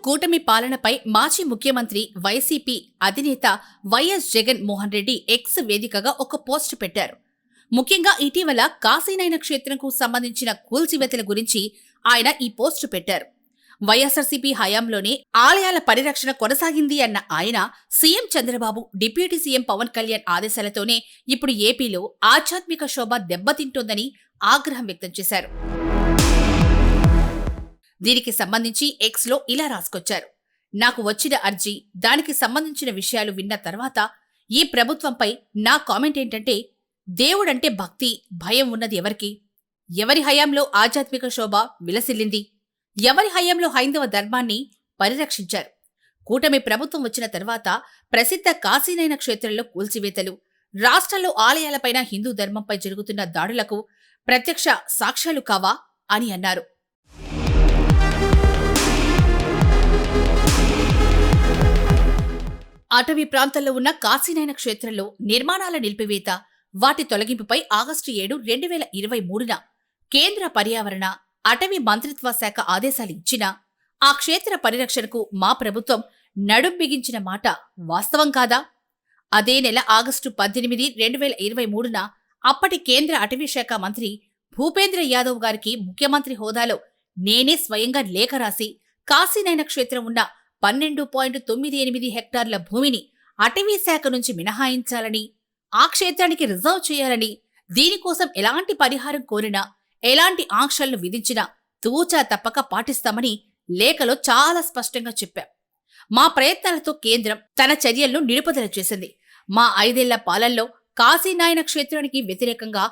కూటమి పాలనపై మాజీ ముఖ్యమంత్రి వైసీపీ అధినేత వైఎస్ జగన్ మోహన్ రెడ్డి ఎక్స్ వేదికగా ఒక పోస్టు పెట్టారు. ముఖ్యంగా ఇటీవల కాశీనయన క్షేత్రంకు సంబంధించిన కూల్చివేతల గురించి ఆయన ఈ పోస్టు పెట్టారు. వైఎస్ఆర్సీపీ హయాంలోనే ఆలయాల పరిరక్షణ కొనసాగింది అన్న ఆయన CM Chandrababu, deputy CM Pawan Kalyan ఆదేశాలతోనే ఇప్పుడు ఏపీలో ఆధ్యాత్మిక శోభ దెబ్బతింటోందని ఆగ్రహం వ్యక్తం చేశారు. దీనికి సంబంధించి ఎక్స్లో ఇలా రాసుకొచ్చారు. నాకు వచ్చిన అర్జీ, దానికి సంబంధించిన విషయాలు విన్న తర్వాత ఈ ప్రభుత్వంపై నా కామెంట్ ఏంటంటే, దేవుడంటే భక్తి, భయం ఉన్నది ఎవరికి? ఎవరి హయాంలో ఆధ్యాత్మిక శోభ విలసిల్లింది? ఎవరి హయాంలో హైందవ ధర్మాన్ని పరిరక్షించారు? కూటమి ప్రభుత్వం వచ్చిన తర్వాత ప్రసిద్ధ కాశీనయన క్షేత్రంలో కూల్చివేతలు, రాష్ట్రంలో ఆలయాలపైన హిందూ ధర్మంపై జరుగుతున్న దాడులకు ప్రత్యక్ష సాక్ష్యాలు కావా అని అన్నారు. అటవీ ప్రాంతంలో ఉన్న కాశీనయన క్షేత్రంలో నిర్మాణాల నిలిపివేత, వాటి తొలగింపుపై ఆగస్టు 7, 2023న కేంద్ర పర్యావరణ, అటవీ మంత్రిత్వ శాఖ ఆదేశాలు ఇచ్చినా ఆ క్షేత్ర పరిరక్షణకు మా ప్రభుత్వం నడుం బిగించిన మాట వాస్తవం కాదా? అదే నెల ఆగస్టు 18, 2023న అప్పటి కేంద్ర అటవీ శాఖ మంత్రి భూపేంద్ర యాదవ్ గారికి ముఖ్యమంత్రి హోదాలో నేనే స్వయంగా లేఖ రాసి కాశీనయన క్షేత్రం ఉన్న 12.98 హెక్టార్ల భూమిని అటవీ శాఖ నుంచి మినహాయించాలని, ఆ క్షేత్రానికి రిజర్వ్ చేయాలని, దీనికోసం ఎలాంటి పరిహారం కోరినా, ఎలాంటి ఆంక్షలను విధించినా తూచా తప్పక పాటిస్తామని లేఖలో చాలా స్పష్టంగా చెప్పాం. మా ప్రయత్నాలతో కేంద్రం తన చర్యలను నిలుపుదల చేసింది. మా 5 ఏళ్ల పాలనలో కాశీనయన క్షేత్రానికి వ్యతిరేకంగా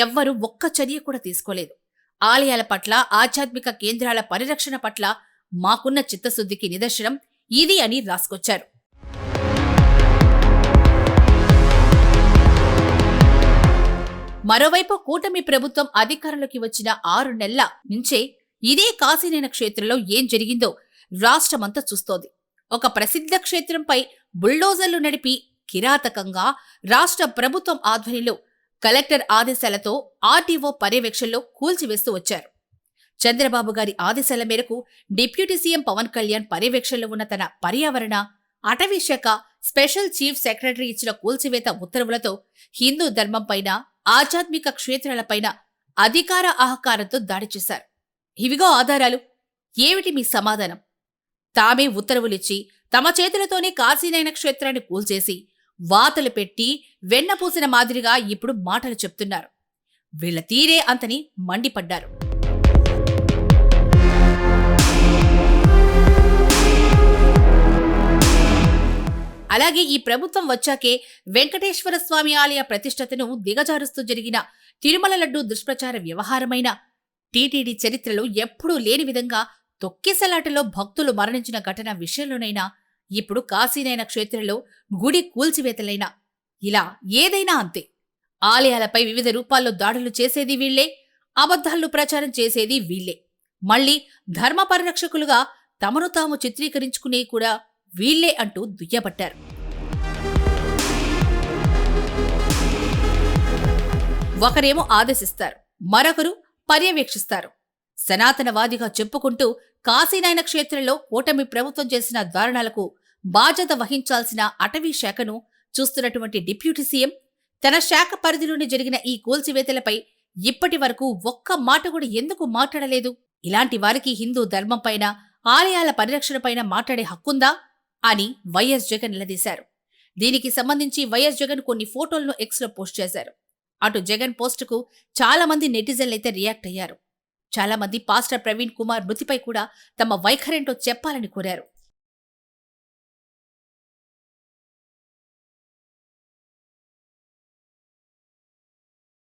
ఎవ్వరూ ఒక్క చర్య కూడా తీసుకోలేదు. ఆలయాల పట్ల, ఆధ్యాత్మిక కేంద్రాల పరిరక్షణ పట్ల మాకున్న చిత్తశుద్ధికి నిదర్శనం ఇది అని రాసుకొచ్చారు. మరోవైపు కూటమి ప్రభుత్వం అధికారంలోకి వచ్చిన 6 నెలల నుంచే ఇదే కాశీనయన క్షేత్రంలో ఏం జరిగిందో రాష్ట్రమంతా చూస్తోంది. ఒక ప్రసిద్ధ క్షేత్రంపై బుల్డోజర్లు నడిపి కిరాతకంగా రాష్ట్ర ప్రభుత్వం ఆధ్వర్యంలో కలెక్టర్ ఆదేశాలతో ఆర్టీఓ పర్యవేక్షణలో కూల్చివేస్తూ వచ్చారు. చంద్రబాబు గారి ఆదేశాల మేరకు డిప్యూటీ సీఎం పవన్ కళ్యాణ్ పర్యవేక్షణలో ఉన్న తన పర్యావరణ, అటవీ శాఖ స్పెషల్ చీఫ్ సెక్రటరీ ఇచ్చిన కూల్చివేత ఉత్తర్వులతో హిందూ ధర్మంపైన, ఆధ్యాత్మిక క్షేత్రాలపైన అధికార అహంకారంతో దాడి చేశారు. ఇవిగో ఆధారాలు. ఏమిటి మీ సమాధానం? తామే ఉత్తర్వులిచ్చి తమ చేతులతోనే కాశీనయన క్షేత్రాన్ని కూల్చేసి వాతలు పెట్టి వెన్నపూసిన మాదిరిగా ఇప్పుడు మాటలు చెప్తున్నారు. వీళ్ల తీరే అంతని మండిపడ్డారు. అలాగే ఈ ప్రభుత్వం వచ్చాకే వెంకటేశ్వర స్వామి ఆలయ ప్రతిష్టతను దిగజారుస్తూ జరిగిన తిరుమల లడ్డూ దుష్ప్రచార వ్యవహారమైన టీటీడీ చరిత్రలో ఎప్పుడూ లేని విధంగా తొక్కిసలాటలో భక్తులు మరణించిన ఘటన విషయంలోనైనా, ఇప్పుడు కాశీనయన క్షేత్రంలో గుడి కూల్చివేతలైనా, ఇలా ఏదైనా అంతే. ఆలయాలపై వివిధ రూపాల్లో దాడులు చేసేది వీళ్లే, అబద్ధాలను ప్రచారం చేసేది వీళ్లే, మళ్లీ ధర్మ పరిరక్షకులుగా తమను తాము చిత్రీకరించుకునే కూడా వీళ్లే అంటూ దుయ్యబట్టారు. ఒకరేమో ఆదేశిస్తారు, మరొకరు పర్యవేక్షిస్తారు. సనాతనవాదిగా చెప్పుకుంటూ కాశీనయన క్షేత్రంలో కూటమి ప్రభుత్వం చేసిన దారుణాలకు బాధ్యత వహించాల్సిన అటవీ శాఖను చూస్తున్నటువంటి డిప్యూటీ సీఎం తన శాఖ పరిధిలోనే జరిగిన ఈ కూల్చివేతలపై ఇప్పటి వరకు ఒక్క మాట కూడా ఎందుకు మాట్లాడలేదు? ఇలాంటి వారికి హిందూ ధర్మంపైన, ఆలయాల పరిరక్షణపైన మాట్లాడే హక్కుందా అని వైఎస్ జగన్ నిలదీశారు. దీనికి సంబంధించి వైఎస్ జగన్ కొన్ని ఫోటోలను ఎక్స్లో పోస్ట్ చేశారు. అటు జగన్ పోస్టుకు చాలా మంది నెటిజన్లైతే రియాక్ట్ అయ్యారు. చాలా మంది పాస్టర్ ప్రవీణ్ కుమార్ మృతిపై కూడా తమ వైఖరేంటో చెప్పాలని కోరారు.